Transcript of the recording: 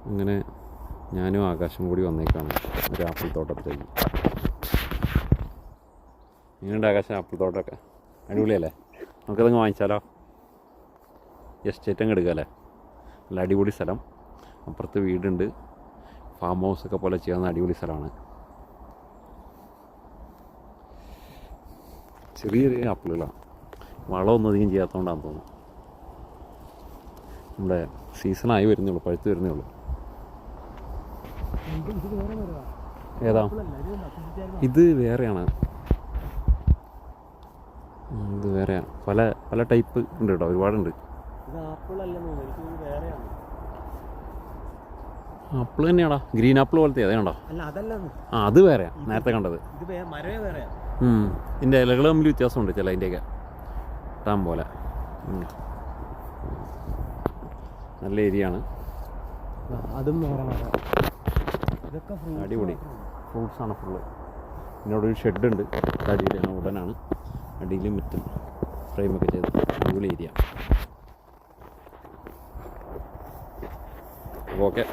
അങ്ങനെ ഞാനും ആകാശം കൂടി വന്നേക്കാണ് ഒരു ആപ്പിൾ തോട്ടത്തിലേക്ക്. എങ്ങനെയുണ്ട് ആകാശം ആപ്പിൾ തോട്ടമൊക്കെ? അടിപൊളിയല്ലേ? നമുക്കതങ്ങ് വാങ്ങിച്ചാലോ? എസ്റ്റേറ്റ് അങ്ങ് എടുക്കാമല്ലേ? നല്ല അടിപൊളി സ്ഥലം. അപ്പുറത്ത് വീടുണ്ട്, ഫാം ഹൗസൊക്കെ പോലെ ചെയ്യാവുന്ന അടിപൊളി സ്ഥലമാണ്. ചെറിയ ചെറിയ ആപ്പിളുകളാണ്, വളമൊന്നും അധികം ചെയ്യാത്തതുകൊണ്ടാണെന്ന് തോന്നുന്നു. നമ്മുടെ സീസണായി വരുന്നേ ഉള്ളൂ, പഴുത്ത് വരുന്നേ ഉള്ളൂ. ഏതാ? ഇത് വേറെയാണ്, ഇത് വേറെയാണ്. പല പല ടൈപ്പ് ഉണ്ട് കേട്ടോ, ഒരുപാടുണ്ട്. ആപ്പിൾ തന്നെയാടാ, ഗ്രീൻ ആപ്പിൾ പോലത്തെ അതേ കണ്ടോ? ആ അത് വേറെയാ, നേരത്തെ കണ്ടത്. ഇതിൻ്റെ ഇലകൾ തമ്മിൽ വ്യത്യാസമുണ്ട് ചില, അതിൻ്റെയൊക്കെ ഇട്ടാൻ പോലെ. നല്ല ഏരിയയാണ്, അടിപൊളി ഫ്രൂട്ട്സാണ് ഫുള്ള്. ഇതിനോടൊരു ഷെഡുണ്ട്, അടിയിലാണ്, ഉടനാണ് അടിയിലും മറ്റും ഫ്രെയിമൊക്കെ ചെയ്ത് അടിപൊളി ഏരിയ. ഓക്കെ.